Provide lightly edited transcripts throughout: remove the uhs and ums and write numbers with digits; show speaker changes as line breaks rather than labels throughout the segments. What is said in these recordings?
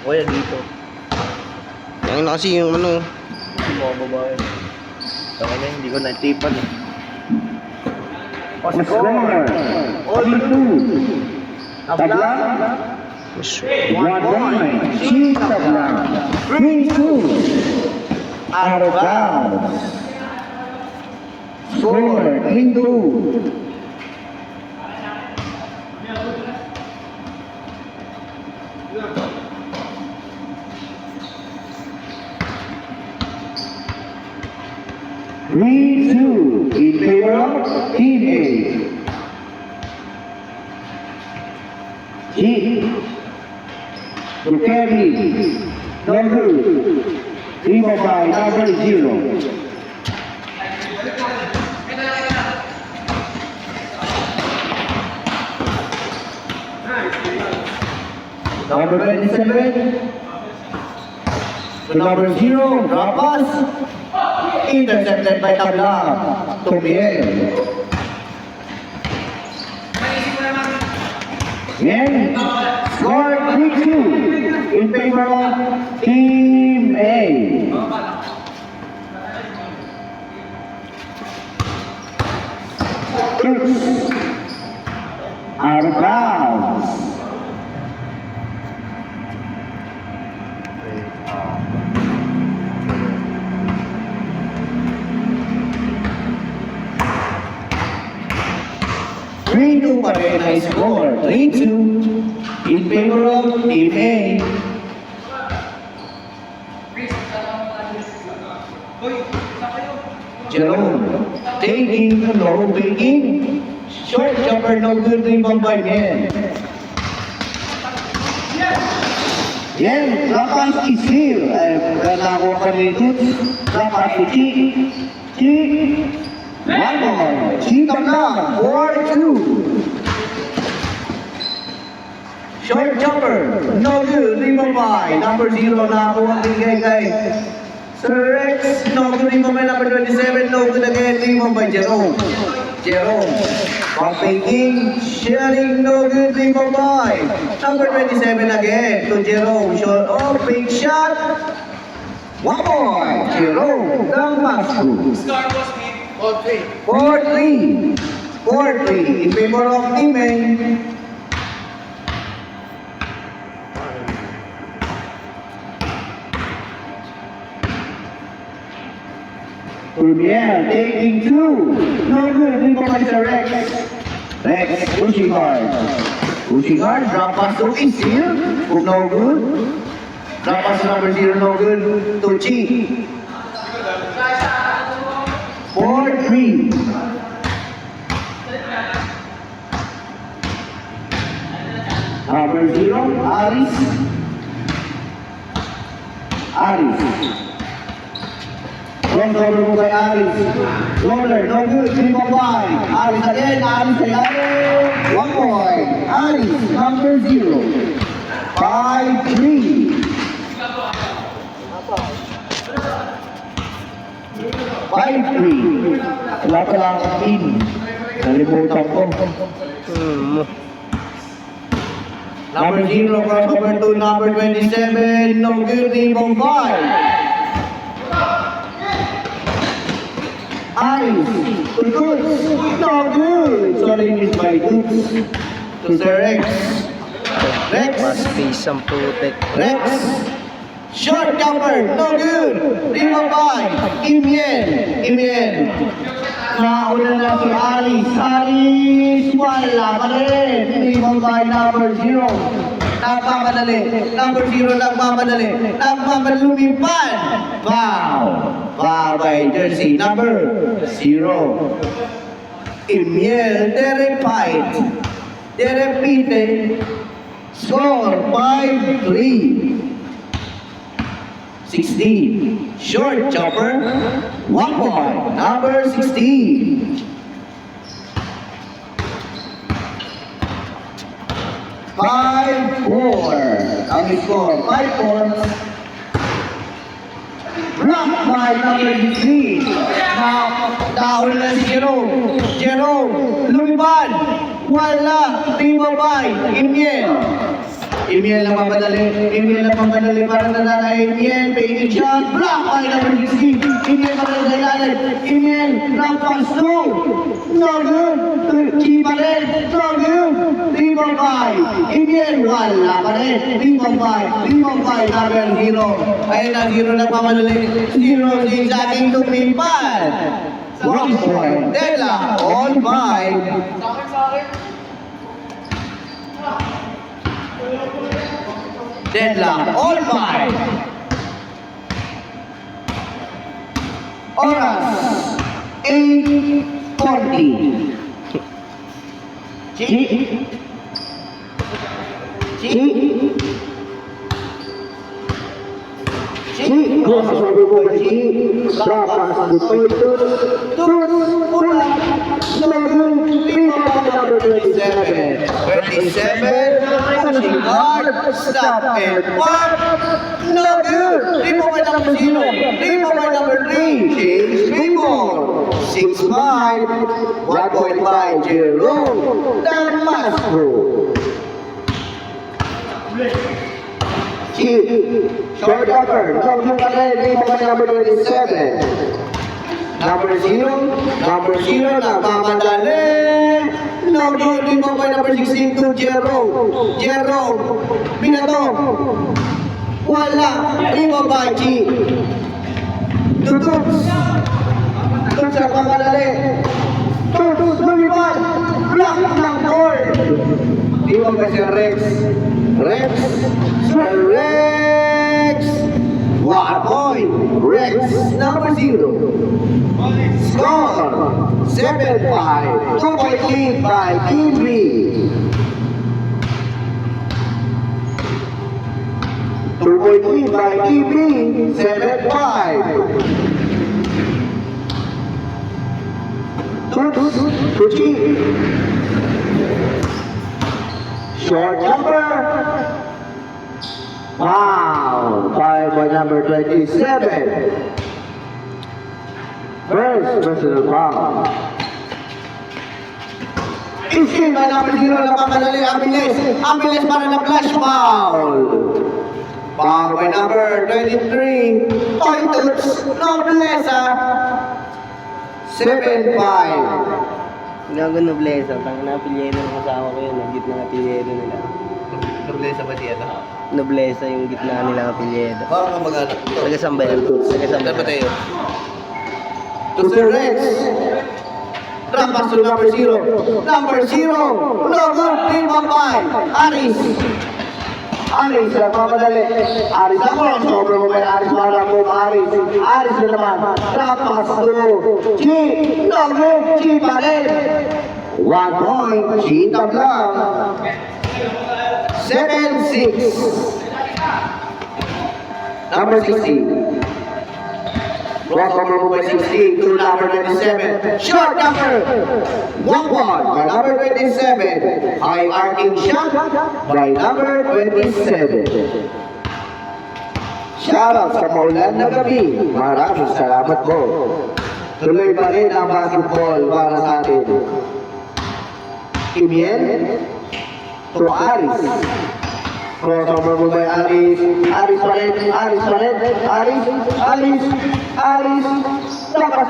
O yan dito.
Yan na kasi yung ano.
Yung mga babae. Tama na, hindi ko naitipan eh.
Score. All two. Tabla. 1-1. Si Tabla. 3-2. Out of bounds. Score. 3-2. In favor of Team A. G. To carry. Number 3 by number 0. Number 27. To number 0, drop pass. Intercepted by Tabla. Tumiel. Again, score 3-2 in favor of Team A. Out of bounds. Three-two pa rin ang score. 3-2 in favor of Team A. Jerome taking the low breaking. Short jumper, no good rebound by Yen. Yen, lapas is here. Nakuha ka rito. Lapas si Chi. Chi. One more. Chi Tabla. 4-2. Short jumper. No good. Rebound by number 0 na kuha din kay Sir Rex. No good. Rebound by number 27. No good again. Rebound by Jerome. Jerome. Bumping. Sharing. No good. Rebound by number 27 again to Jerome. Short off. Big shot. One more. Jerome. Down pass.
Score was
4-3. 4-3 in favor of Team A. Urbiel taking 2. No good. Rebound by Sir Rex. Rex pushing hard. Pushing hard. Drop pass to Isil. No good. Drop pass number 0. No good. To Chi. 4-3. Number 0, Aris. Aris. Long cover mo kay Aris. Roller, no good. 3-5. Aris again. Aris again. 1 point. Aris, number 0. 5-3. 5-3. Wala ka lang ang team. Nalimutan ko. Number 0 crossover to number 27. No good. Rebound by Ice. To Dukes. No good. Sorry, missed by Dukes. To Sir Rex. Rex.
Mas face ang putek.
Rex. Short jumper, no good. Rebound by Imien. Imien. Nauna na si Aris. Aris, wala pa rin. Rebound by number 0. Nagmamadali. Number 0 nagmamadali. Nagmamadali lumipad. Foul. Foul by jersey number 0. Imien, Derek Fight. Derek Pite. Score 5-3. 16. Short chopper. 1 point. Number 16. 5-4. Ang score, 5-4. Blocked by number 16. Dahil na si Jerome. Jerome, lumipad. Wala. Rebound by Imien. Emiel na mapadali para na Emiel, fading shot, block by number 16. Emiel pa rin sa ilalim. Emiel, round pass, no! No good! Chi pa rin, no good! 3-5. Emiel, wala pa rin. 3-5, number 0. Ayun na, 0 na pamadali. 0 din sa ating tumipan. 1 point. Dela, all 5. Deadlock, all 5. Oras, 8:40. Pushing hard, stop and pop. No good. Rebound by number 0. Rebound by number 3. Change rebound. 6-5. 1.5 Jerome. That must go. Short upper. Rebound by number 27. Number 0, nagmamadali. No good, rebound by number 16 to Jerome. Binato. Wala, rebound by G. Tutups nagmamadali. Lumipad. Block ng goal. Rebound by si Rex. Rex. 1 point. Rex, number 0. Score 7-5. 2-point lead by Team B. 2-point lead by Team B. 7-5. Tucci. Short jumper. Wow, 5 by number 27. First personal foul. Iskin by number 0 na pamadali, Aviles para na flash foul. Foul by number 23. Toytuts, Noblesa. 7-5.
Gago Noblesa, tang na-apelyedo ng kasama ko yun, ang gitna ng apelyedo nila.
Noblesa ba siya ito?
Noblesa yung gitna nila apelyedo.
Parang ka mag-anak.
Taga-Sambayan.
Saan ba tayo? To Sir Rex. Drop pass to number 0. Number 0. No good. 3-5. Aris nagmamadali. Aris ako. Sobrang mo kay Aris. Marang mo Aris. Aris na naman. Drop pass to G. No good. G pa rin. 1 point. G tablang. 7-6. Number 16. Crossover by 16 to number 27. Short number 1-1 by number 27. High arcing shot by number 27. Shoutout sa maulan na gabi. Maraming salamat po. Tuloy pa rin ang basketball para sa atin. Emiel to Aris. Crossover mo by Aris. Aris pa rin. Aris. Tapos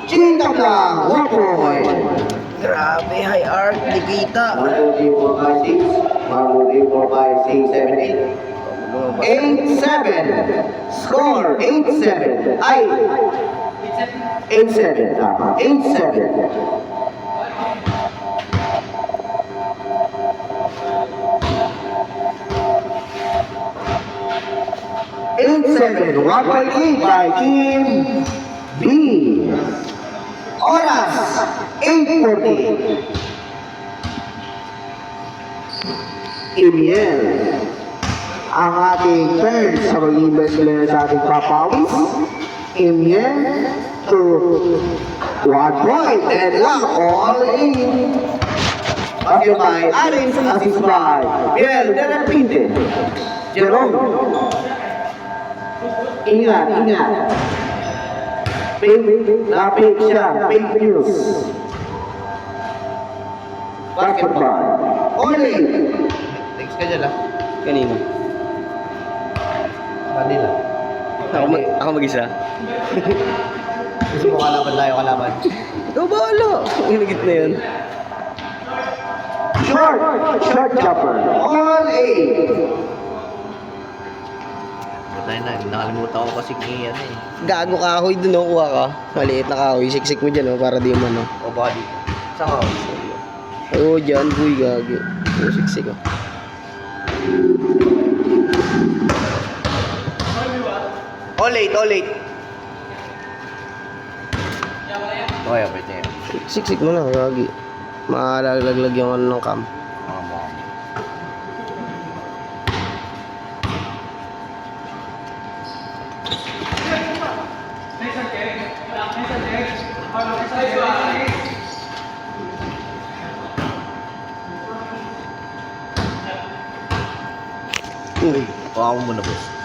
G tablang. 1 point.
Grabe, high arc, di kita.
1, 2, 3, 4, 5, 6, 7, 8. 8-7. Score 8-7. Ay. 8-7. 8-7. 8-7, 1 lead by Team B. Oras, 8:40. Emiel, ang ating turn sa maging best player sa ating papawis. Emiel to 1 point and lang all in. Pagyo by Aris, assist by Biel de Repente. Jerome. Ingat. Pink, napik siya. Pink news. Basketball. Only.
Next ka dyan ah.
Kanino?
Manila.
Ako mag-isa.
Gusto mo kalaban tayo kalaban.
Ikaw bahala. Inigit na yun.
Short jumper. All eight.
Tayo na, nakalimutan ko kasi kaya ano eh.
Gago kahoy dun, oh, kuha ka. Maliit na kahoy. Siksik mo dyan, oh, para di mo, no.
O baka dito. Saan ka?
Oo, dyan, buhay gagi. Oo, siksik, oh.
All late, all late. Okay, pwede yan.
Siksik mo na, gagi. Maalaglag yung ano ng cam.
Mga mukha mo.
Uy.
Kuha mo muna boss.